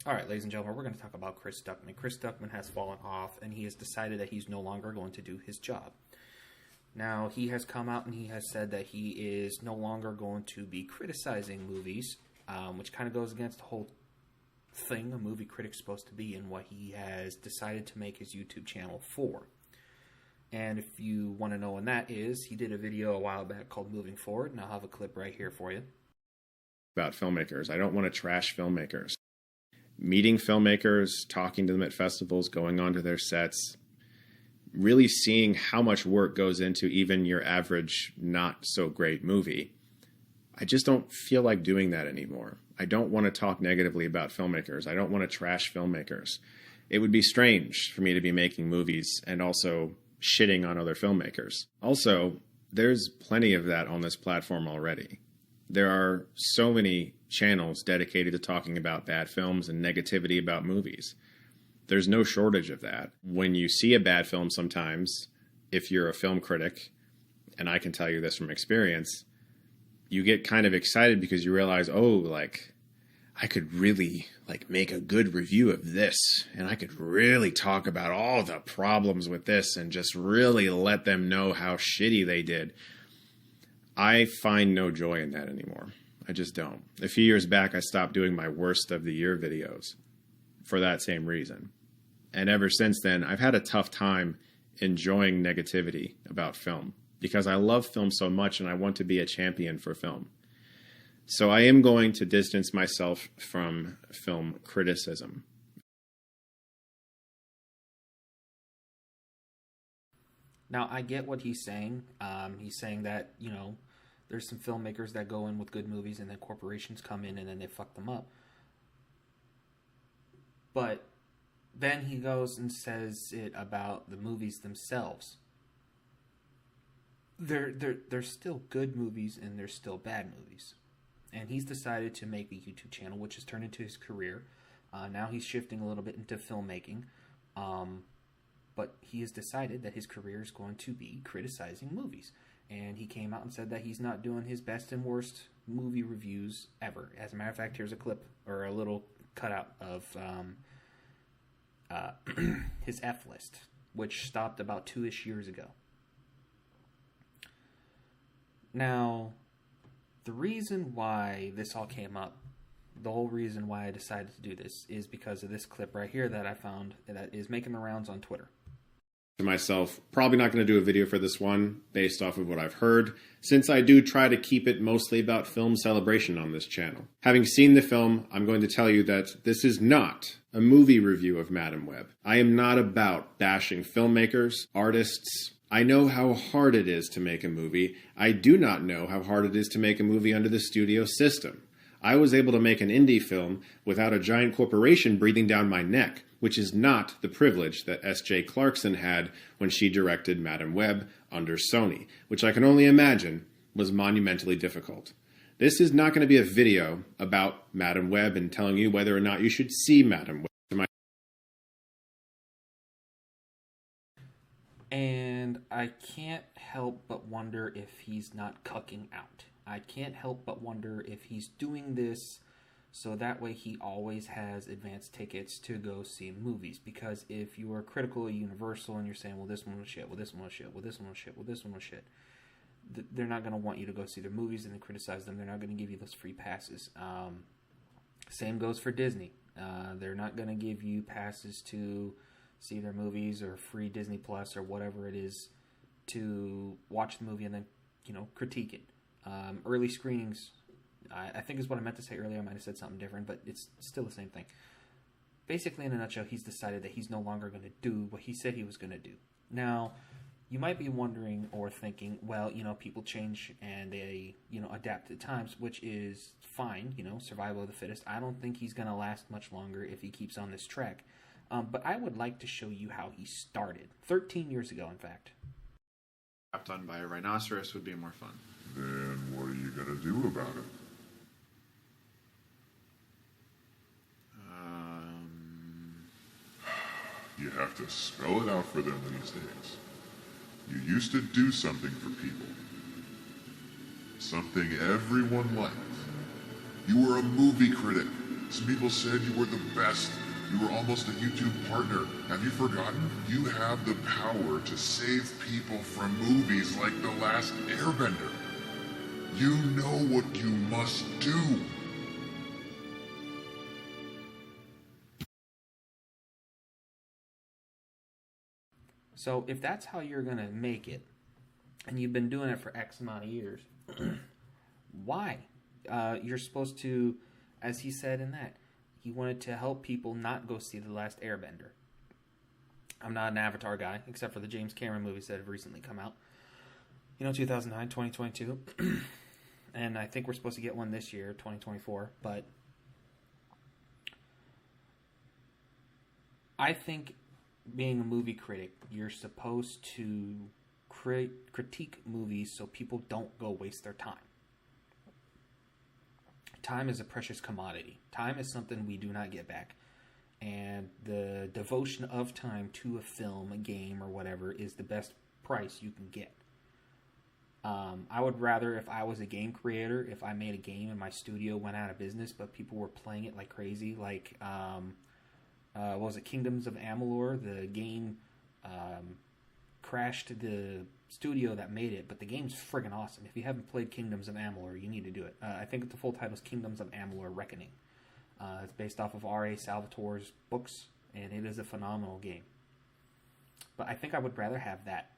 All right, ladies and gentlemen, we're going to talk about Chris Stuckmann. Chris Stuckmann has fallen off, and he has decided that he's no longer going to do his job. Now, he has come out and he has said that he is no longer going to be criticizing movies, which kind of goes against the whole thing a movie critic's supposed to be and what he has decided to make his YouTube channel for. And if you want to know when that is, he did a video a while back called Moving Forward, and I'll have a clip right here for you. About filmmakers. I don't want to trash filmmakers. Meeting filmmakers, talking to them at festivals, going onto their sets, really seeing how much work goes into even your average not so great movie. I just don't feel like doing that anymore. I don't want to talk negatively about filmmakers. I don't want to trash filmmakers. It would be strange for me to be making movies and also shitting on other filmmakers. Also, there's plenty of that on this platform already. There are so many channels dedicated to talking about bad films and negativity about movies. There's no shortage of that. When you see a bad film sometimes, if you're a film critic, and I can tell you this from experience, you get kind of excited because you realize, oh, like, I could really make a good review of this, and I could really talk about all the problems with this and just really let them know how shitty they did. I find no joy in that anymore. I just don't. A few years back, I stopped doing my worst of the year videos for that same reason. And ever since then, I've had a tough time enjoying negativity about film because I love film so much and I want to be a champion for film. So I am going to distance myself from film criticism. Now, I get what he's saying. He's saying that, there's some filmmakers that go in with good movies and then corporations come in and then they fuck them up. But then he goes and says it about the movies themselves. They're still good movies and they're still bad movies. And he's decided to make a YouTube channel, which has turned into his career. Now he's shifting a little bit into filmmaking. But he has decided that his career is going to be criticizing movies. And he came out and said that he's not doing his best and worst movie reviews ever. As a matter of fact, here's a clip or a little cutout of his F list, which stopped about 2-ish years ago. Now, the reason why this all came up, the whole reason why I decided to do this is because of this clip right here that I found that is making the rounds on Twitter. To myself, probably not going to do a video for this one based off of what I've heard, since I do try to keep it mostly about film celebration on this channel. Having seen the film, I'm going to tell you that this is not a movie review of Madame Web. I am not about bashing filmmakers, artists. I know how hard it is to make a movie. I do not know how hard it is to make a movie under the studio system. I was able to make an indie film without a giant corporation breathing down my neck, which is not the privilege that S.J. Clarkson had when she directed Madame Web under Sony, which I can only imagine was monumentally difficult. This is not going to be a video about Madame Web and telling you whether or not you should see Madame Web. And I can't help but wonder if he's not cucking out. I can't help but wonder if he's doing this so that way he always has advance tickets to go see movies. Because if you are critical of Universal and you're saying, well, this one was shit, well, this one was shit, well, this one was shit, well, this one was shit, they're not going to want you to go see their movies and then criticize them. They're not going to give you those free passes. Same goes for Disney. They're not going to give you passes to see their movies or free Disney Plus or whatever it is to watch the movie and then, critique it. Early screenings, I think is what I meant to say earlier. I might have said something different, but it's still the same thing. Basically, in a nutshell, he's decided that he's no longer going to do what he said he was going to do. Now, you might be wondering or thinking, well, people change and they, adapt to times, which is fine, survival of the fittest. I don't think he's going to last much longer if he keeps on this track. But I would like to show you how he started. 13 years ago, in fact. Done by a rhinoceros would be more fun. Then what are you going to do about it? You have to spell it out for them these days. You used to do something for people. Something everyone liked. You were a movie critic. Some people said you were the best. You were almost a YouTube partner. Have you forgotten? You have the power to save people from movies like The Last Airbender. You know what you must do. So if that's how you're going to make it, and you've been doing it for X amount of years, why? You're supposed to, as he said in that, he wanted to help people not go see The Last Airbender. I'm not an Avatar guy, except for the James Cameron movies that have recently come out. 2009, 2022. And I think we're supposed to get one this year, 2024. But I think being a movie critic, you're supposed to critique movies so people don't go waste their time. Time is a precious commodity. Time is something we do not get back. And the devotion of time to a film, a game, or whatever is the best price you can get. I would rather, if I was a game creator, if I made a game and my studio went out of business, but people were playing it like crazy, like, what was it, Kingdoms of Amalur? The game crashed the studio that made it, but the game's friggin' awesome. If you haven't played Kingdoms of Amalur, you need to do it. I think the full title is Kingdoms of Amalur Reckoning. It's based off of R.A. Salvatore's books, and it is a phenomenal game. But I think I would rather have that.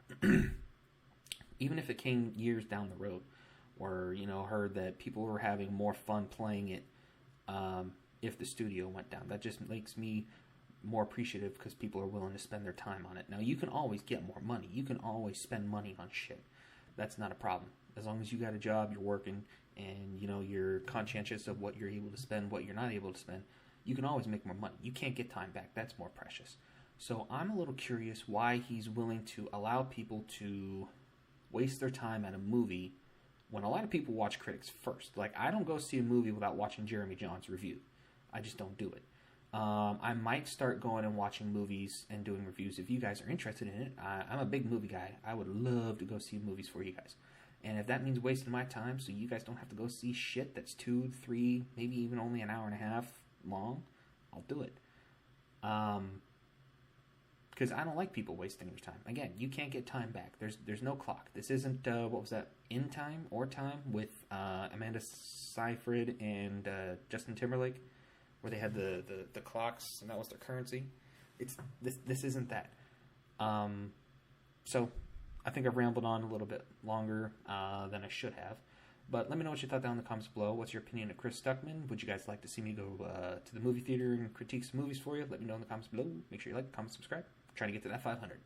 Even if it came years down the road, or, heard that people were having more fun playing it if the studio went down. That just makes me more appreciative because people are willing to spend their time on it. Now, you can always get more money. You can always spend money on shit. That's not a problem. As long as you got a job, you're working, and, you're conscientious of what you're able to spend, what you're not able to spend, you can always make more money. You can't get time back. That's more precious. So I'm a little curious why he's willing to allow people to waste their time at a movie when a lot of people watch critics first. Like, I don't go see a movie without watching Jeremy John's review. I just don't do it. I might start going and watching movies and doing reviews if you guys are interested in it. I'm a big movie guy. I would love to go see movies for you guys. And if that means wasting my time so you guys don't have to go see shit that's 2, 3, maybe even only an hour and a half long, I'll do it. Because I don't like people wasting their time. Again, you can't get time back. There's no clock. This isn't, what was that, In Time or Time with Amanda Seyfried and Justin Timberlake, where they had the clocks and that was their currency. This isn't that. So I think I've rambled on a little bit longer than I should have. But let me know what you thought down in the comments below. What's your opinion of Chris Stuckmann? Would you guys like to see me go to the movie theater and critique some movies for you? Let me know in the comments below. Make sure you like, comment, subscribe. I'm trying to get to that 500.